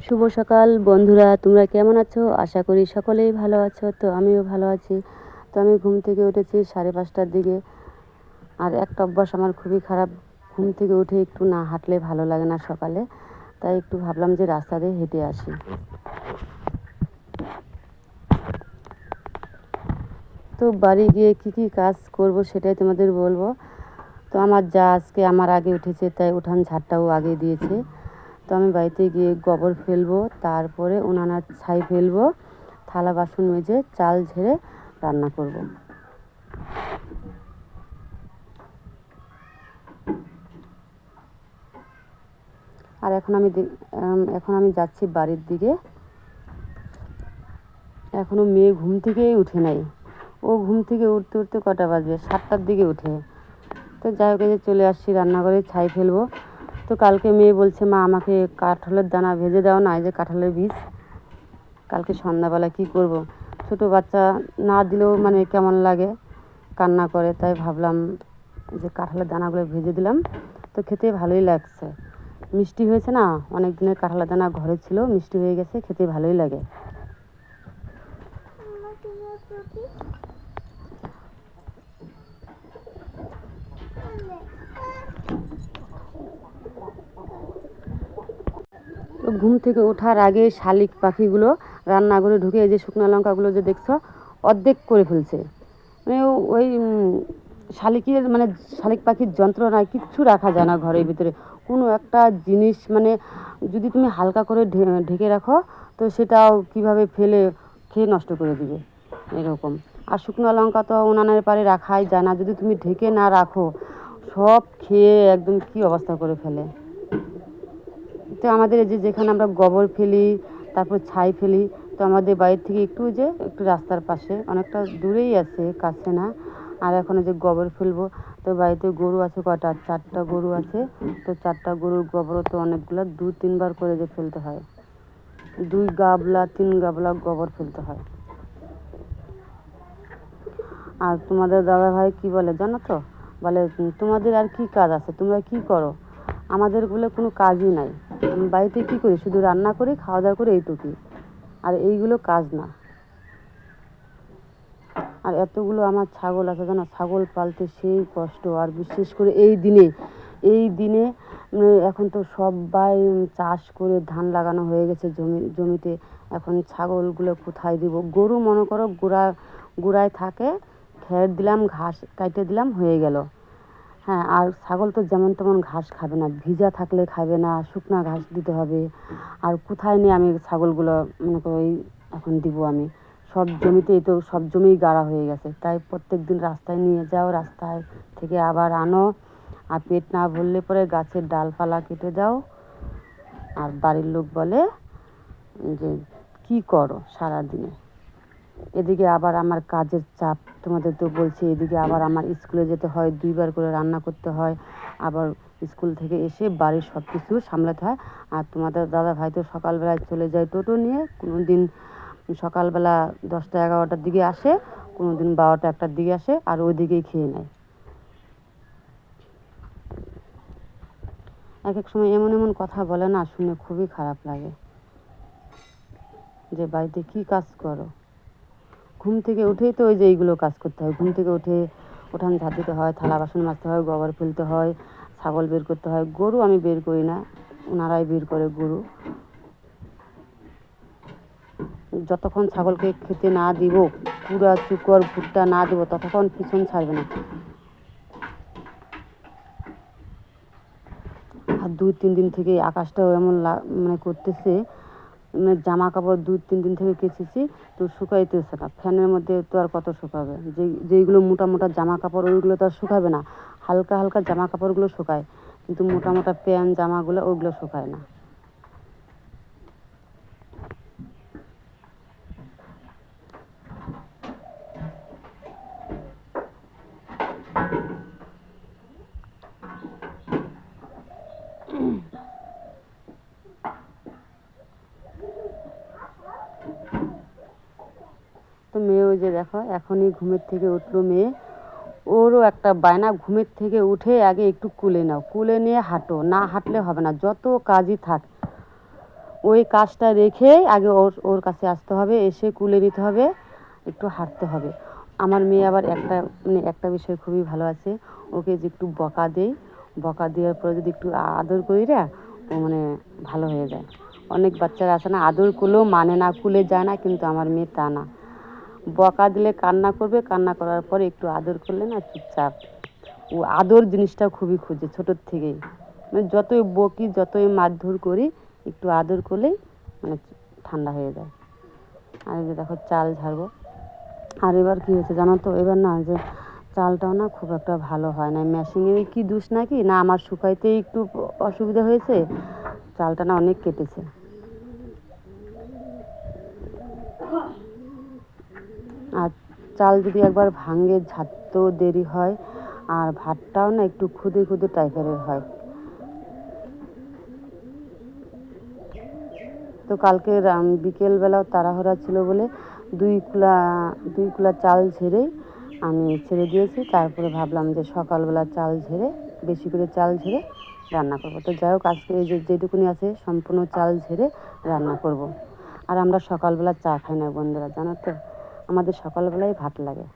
শুভ সকাল বন্ধুরা, তোমরা কেমন আছো? আশা করি সকলেই ভালো আছো। তো আমিও ভালো আছি। তো আমি ঘুম থেকে উঠেছি 5:30টার দিকে। আর একটা অভ্যাস আমার খুবই খারাপ, ঘুম থেকে উঠে একটু না হাঁটলে ভালো লাগে না সকালে। তাই একটু ভাবলাম যে রাস্তা দিয়ে হেঁটে আসি। তো বাড়ি গিয়ে কী কী কাজ করব সেটাই তোমাদের বলবো। তো আমার যা আজকে আমার আগে উঠেছে, তাই উঠান ঝাড়টাও আগে দিয়েছে। তো আমি বাড়িতে গিয়ে গোবর ফেলবো, তারপরে উনানের ছাই ফেলবো, থালা বাসন মেজে চাল ঝেড়ে রান্না করব। আর এখন আমি যাচ্ছি বাড়ির দিকে। এখনও মেয়ে ঘুম থেকেই উঠে নাই। ও ঘুম থেকে উঠতে উঠতে কটা বাজবে? 7টার দিকে উঠে। তো যাই হোক, যে চলে আসছি রান্নাঘরে, ছাই ফেলবো। তো কালকে মেয়ে বলছে, মা আমাকে কাঁঠালের দানা ভেজে দাও না, এই যে কাঁঠালের বীজ। কালকে সন্ধ্যাবেলা কী করব? ছোটো বাচ্চা না দিলেও মানে কেমন লাগে, কান্না করে। তাই ভাবলাম যে কাঁঠালের দানাগুলো ভেজে দিলাম। তো খেতে ভালোই লাগছে, মিষ্টি হয়েছে না। অনেক দিনের কাঁঠালের দানা ঘরে ছিল, মিষ্টি হয়ে গেছে, খেতে ভালোই লাগে। তো ঘুম থেকে ওঠার আগে শালিক পাখিগুলো রান্নাঘরে ঢুকে এই যে শুকনো লঙ্কাগুলো যে দেখছো, অর্ধেক করে ফেলছে। মানে ওই শালিকের মানে শালিক পাখির যন্ত্রণায় কিচ্ছু রাখা যায় না ঘরের ভিতরে। কোনো একটা জিনিস মানে যদি তুমি হালকা করে ঢেকে রাখো, তো সেটাও কীভাবে ফেলে খেয়ে নষ্ট করে দিবে এরকম। আর শুকনো লঙ্কা তো উনানের পাড়ে রাখাই যায় না, যদি তুমি ঢেকে না রাখো সব খেয়ে একদম কী অবস্থা করে ফেলে। তো আমাদের এই যে যেখানে আমরা গোবর ফেলি, তারপর ছাই ফেলি, তো আমাদের বাড়ির থেকে একটু রাস্তার পাশে, অনেকটা দূরেই আছে, কাছে না। আর এখন যে গোবর ফেলবো, তো বাড়িতে গরু আছে কটা? 4টা গরু আছে। তো 4টা গরুর গোবরও তো অনেকগুলো, 2-3 বার করে যে ফেলতে হয়। 2 গাবলা 3 গাবলা গোবর ফেলতে হয়। আর তোমাদের দাদাভাই কী বলে জানো তো? বলে, তোমাদের আর কী কাজ আছে, তোমরা কী করো? আমাদের বলে কোনো কাজই নাই। বাড়িতে কী করি? শুধু রান্না করি, খাওয়া দাওয়া করি, এইটুকুই। আর এইগুলো কাজ না। আর এতগুলো আমার ছাগল আছে জানো, ছাগল পালতে সেই কষ্ট। আর বিশেষ করে এই দিনে এখন তো সবাই চাষ করে ধান লাগানো হয়ে গেছে জমিতে। এখন ছাগলগুলো কোথায় দিব? গরু মনে করো গোড়ায় থাকে, খের দিলাম, ঘাস কাটে দিলাম, হয়ে গেল। হ্যাঁ, আর ছাগল তো যেমন তেমন ঘাস খাবে না, ভিজা থাকলে খাবে না, শুকনা ঘাস দিতে হবে। আর কোথায় নিয়ে আমি ছাগলগুলো মনে করো এখন দিব আমি? সব জমিতেই তো, সব জমিই গাড়া হয়ে গেছে। তাই প্রত্যেক দিন রাস্তায় নিয়ে যাও, রাস্তায় থেকে আবার আনো। আর পেট না ভরলে পরে গাছের ডালপালা কেটে দাও। আর বাড়ির লোক বলে যে কী করো সারাদিনে। এদিকে আবার আমার কাজের চাপ, তোমাদের তো বলছি। এদিকে আবার আমার স্কুলে যেতে হয়, 2বার করে রান্না করতে হয়। আবার স্কুল থেকে এসে বাড়ির সব কিছু সামলাতে হয়। আর তোমাদের দাদাভাই তো সকালবেলায় চলে যায় টোটো নিয়ে। কোনো দিন সকালবেলা 10টা-11টার দিকে আসে, কোনো দিন 12টা-1টার দিকে আসে, আর ওইদিকেই খেয়ে নেয়। এক এক সময় এমন এমন কথা বলে না, শুনে খুবই খারাপ লাগে যে বাড়িতে কী কাজ করো। ঘুম থেকে উঠেই তো ওই যে এইগুলো কাজ করতে হয়। ঘুম থেকে উঠে উঠান ঝাড় দিতে হয়, থালা বাসন মাজতে হয়, গোবর ফেলতে হয়, ছাগল বের করতে হয়। গরু আমি বের করি না, ওনারাই বের করে গরু। যতক্ষণ ছাগলকে খেতে না দিব, কুড়া চুকর ভুট্টা না দেবো, ততক্ষণ পিছন ছাড়বে না। আর 2-3 দিন থেকে আকাশটাও এমন মানে করতেছে, মানে জামা কাপড় 2-3 দিন থেকে কেচেছি, তো শুকাইতেছে না। ফ্যানের মধ্যে তো আর কত শুকাবে? যেইগুলো মোটা মোটা জামা কাপড়, ওইগুলো তো আর শুকাবে না। হালকা হালকা জামা কাপড়গুলো শুকায়, কিন্তু মোটা মোটা প্যান্ট জামাগুলো ওইগুলো শুকায় না। তো মেয়ে ওই যে দেখো, এখনই ঘুমের থেকে উঠলো মেয়ে। ওরও একটা বায়না, ঘুমের থেকে উঠে আগে একটু কুলে নাও, কুলে নিয়ে হাঁটো, না হাঁটলে হবে না, যত কাজই থাক। ওই কাজটা রেখে আগে ওর ওর কাছে আসতে হবে, এসে কুলে নিতে হবে, একটু হাঁটতে হবে। আমার মেয়ে আবার একটা বিষয় খুবই ভালো আছে, ওকে যে একটু বকা দেই, বকা দেওয়ার পরে যদি একটু আদর করি না, ও ভালো হয়ে যায়। অনেক বাচ্চারা আছে না, আদর করলেও মানে না, কুলে যায় না, কিন্তু আমার মেয়ে তা না। বকা দিলে কান্না করবে, কান্না করার পরে একটু আদর করলে না চুপচাপ। ও আদর জিনিসটা খুবই খুঁজে ছোটোর থেকেই, যতই বকি যতই মারধর করি, একটু আদর করলেই ঠান্ডা হয়ে যায়। আর এই যে দেখো চাল ঝাড়বো। আর এবার কী হয়েছে জানো তো, এবার না যে চালটাও না খুব একটা ভালো হয় না, মেশিনের কি দোষ নাকি না আমার শুকাইতেই একটু অসুবিধা হয়েছে, চালটা না অনেক কেটেছে। আর চাল যদি একবার ভাঙে ঝাড়তেও দেরি হয়, আর ভাতটাও না একটু খুদে খুদে টাইপের হয়। তো কালকে বিকেলবেলাও তাড়াহুড়া ছিল বলে দুই কুলা চাল ঝেড়েই আমি ছেড়ে দিয়েছি। তারপরে ভাবলাম যে সকালবেলা চাল ঝেড়ে, বেশি করে চাল ঝেড়ে রান্না করবো। তো যাই হোক, আজকে এই যেটুকুনি আছে সম্পূর্ণ চাল ঝেড়ে রান্না করব। আর আমরা সকালবেলা চা খাই না বন্ধুরা, জানো তো, আমাদের সকালবেলায় ভাত লাগে।